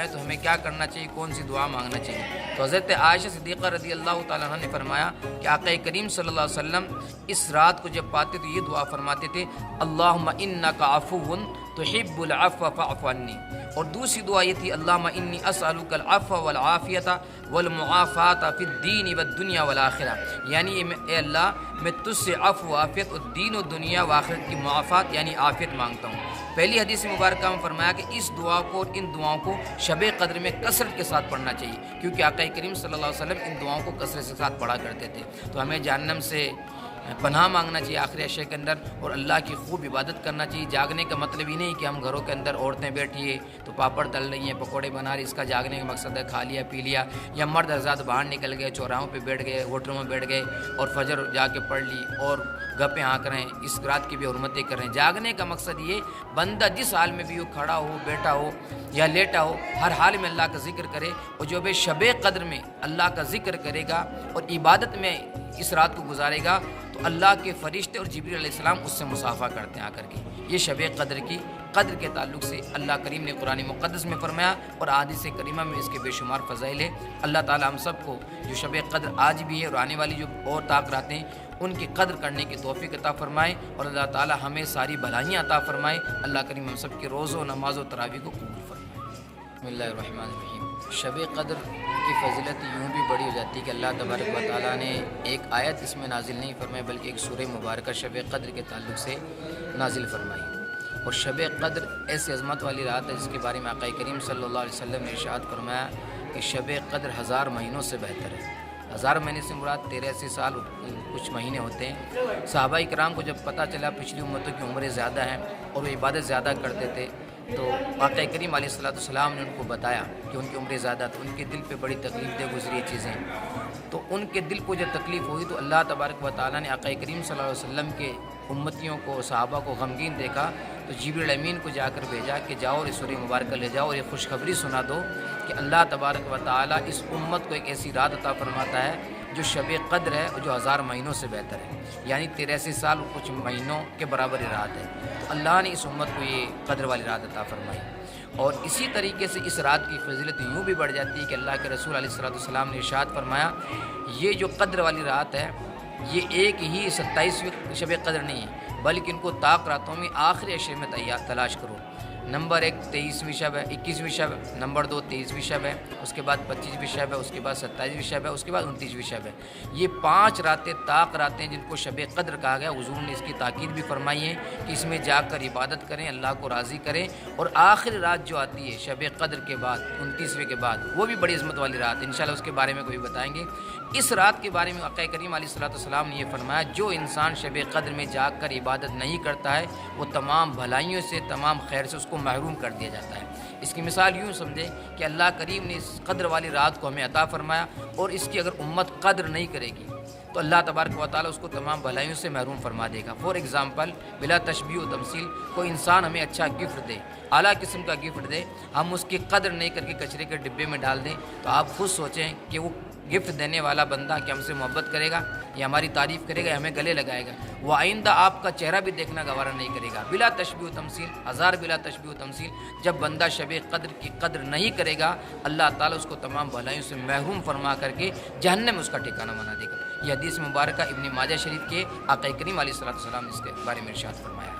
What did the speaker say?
آئے تو ہمیں کیا کرنا چاہیے، کون سی دعا مانگنا چاہیے؟ تو حضرت عائشہ صدیقہ رضی اللہ تعالیٰ عنہ نے فرمایا کہ آقا کریم صلی اللہ علیہ وسلم اس رات کو جب پاتے تو یہ دعا فرماتے تھے، اللہم انک عفو تحب العفو فاعف عنی، اور دوسری دعا یہ تھی، اللہم انی اسألک العفو والعافیۃ والمعافاۃ فی الدین والدنیا والآخرہ، یعنی اے اللہ میں تجھ سے عفو و عافیت اور دین و دنیا و آخرت کی معافات یعنی عافیت مانگتا ہوں۔ پہلی حدیث مبارکہ میں فرمایا کہ اس دعا کو اور ان دعاؤں کو شب قدر میں کثرت کے ساتھ پڑھنا چاہیے، کیونکہ آقا کریم صلی اللہ علیہ وسلم ان دعاؤں کو کثرت کے ساتھ پڑھا کرتے تھے۔ تو ہمیں جہنم سے پناہ مانگنا چاہیے آخری عشاء کے اندر، اور اللہ کی خوب عبادت کرنا چاہیے۔ جاگنے کا مطلب ہی نہیں کہ ہم گھروں کے اندر عورتیں بیٹھی ہیں تو پاپڑ تل رہی ہیں، پکوڑے بنا رہی، اس کا جاگنے کا مقصد ہے کھا لیا پی لیا، یا مرد حضرات باہر نکل گئے، چوراہوں پہ بیٹھ گئے، ہوٹلوں میں بیٹھ گئے اور فجر جا کے پڑھ لی اور گپیں ہانک رہے ہیں، اس رات کی بھی حرمتیں کر رہے ہیں۔ جاگنے کا مقصد یہ بندہ جس حال میں بھی ہو، کھڑا ہو، بیٹھا ہو یا لیٹا ہو، ہر حال میں اللہ کا ذکر کرے، اور جو بھی شب قدر میں اللہ کا ذکر کرے گا اور عبادت میں اس رات کو گزارے گا تو اللہ کے فرشتے اور جبریل علیہ السلام اس سے مصافحہ کرتے ہیں آ کر کے۔ یہ شب قدر کی قدر کے تعلق سے اللہ کریم نے قرآن مقدس میں فرمایا، اور احادیث کریمہ میں اس کے بے شمار فضائل ہے۔ اللہ تعالی ہم سب کو جو شب قدر آج بھی ہے اور آنے والی جو اور طاقتیں ہیں ان کی قدر کرنے کی توفیق عطا فرمائے، اور اللہ تعالی ہمیں ساری بھلائیاں عطا فرمائے۔ اللہ کریم ہم سب کے روزہ و نماز و تراویح کو قبول فرمائے۔ بسم اللہ الرحمن الرحیم۔ شب قدر کی فضیلت یوں بھی بڑی ہو جاتی ہے کہ اللہ تبارک و تعالیٰ نے ایک آیت اس میں نازل نہیں فرمائی بلکہ ایک سورہ مبارکہ شب قدر کے تعلق سے نازل فرمائی۔ اور شب قدر ایسی عظمت والی رات ہے جس کے بارے میں آقا کریم صلی اللہ علیہ وسلم نے ارشاد فرمایا کہ شب قدر 1000 مہینوں سے بہتر ہے۔ 1000 مہینے سے مراد 83 سال کچھ مہینے ہوتے ہیں۔ صحابہ کرام کو جب پتہ چلا پچھلی امتوں کی عمریں زیادہ ہیں اور وہ عبادت زیادہ کرتے تھے تو آقا کریم علیہ السلام نے ان کو بتایا کہ ان کی عمریں زیادہ، تو ان کے دل پہ بڑی تکلیف دہ گزری چیزیں، تو ان کے دل کو جب تکلیف ہوئی تو اللہ تبارک و تعالیٰ نے آقا کریم صلی اللہ علیہ وسلم کے امتیوں کو، صحابہ کو غمگین دیکھا تو جبریل امین کو جا کر بھیجا کہ جاؤ اور اس سورہ مبارکہ لے جاؤ اور یہ خوشخبری سنا دو کہ اللہ تبارک و تعالیٰ اس امت کو ایک ایسی رات عطا فرماتا ہے جو شب قدر ہے اور جو 1000 مہینوں سے بہتر ہے، یعنی 83 سال اور کچھ مہینوں کے برابر یہ رات ہے۔ تو اللہ نے اس امت کو یہ قدر والی رات عطا فرمائی، اور اسی طریقے سے اس رات کی فضیلت یوں بھی بڑھ جاتی ہے کہ اللہ کے رسول علیہ السلام نے ارشاد فرمایا یہ جو قدر والی رات ہے یہ ایک ہی 27ویں شب قدر نہیں ہے بلکہ ان کو طاق راتوں میں آخری عشرے میں تلاش کرو۔ نمبر 1 23ویں شب ہے، 21ویں شب ہے، نمبر 2 23ویں شب ہے، اس کے بعد 25ویں شب ہے، اس کے بعد 27ویں شب ہے، اس کے بعد 29ویں شب ہے۔ یہ 5 راتیں طاق راتیں جن کو شب قدر کہا گیا۔ حضور نے اس کی تاکید بھی فرمائی ہے کہ اس میں جا کر عبادت کریں، اللہ کو راضی کریں، اور آخری رات جو آتی ہے شب قدر کے بعد 29ویں کے بعد وہ بھی بڑی عظمت والی رات ہے، انشاءاللہ اس کے بارے میں کوئی بتائیں گے۔ اس رات کے بارے میں آقا کریم علیہ السلام نے یہ فرمایا جو انسان شب قدر میں جا کر عبادت نہیں کرتا ہے وہ تمام بھلائیوں سے، تمام خیر سے اس کو محروم کر دیا جاتا ہے۔ اس کی مثال یوں سمجھے کہ اللہ کریم نے اس قدر والی رات کو ہمیں عطا فرمایا، اور اس کی اگر امت قدر نہیں کرے گی تو اللہ تبارک و تعالیٰ اس کو تمام بھلائیوں سے محروم فرما دے گا۔ فار ایگزامپل، بلا تشبیہ و تمثیل، کوئی انسان ہمیں اچھا گفٹ دے، اعلیٰ قسم کا گفٹ دے، ہم اس کی قدر نہیں کر کے کچرے کے ڈبے میں ڈال دیں تو آپ خود سوچیں کہ وہ گفٹ دینے والا بندہ کہ ہم سے محبت کرے گا یا ہماری تعریف کرے گا یا ہمیں گلے لگائے گا؟ وہ آئندہ آپ کا چہرہ بھی دیکھنا گوارا نہیں کرے گا۔ بلا تشبیہ و تمثیل، 1000 بلا تشبیہ و تمثیل، جب بندہ شب قدر کی قدر نہیں کرے گا اللہ تعالیٰ اس کو تمام بھلائیوں سے محروم فرما کر کے جہنم میں اس کا ٹھکانہ بنا دے گا۔ یہ حدیث مبارکہ ابن ماجہ شریف کے آقا کریم علیہ السلام نے اس کے بارے میں ارشاد فرمایا۔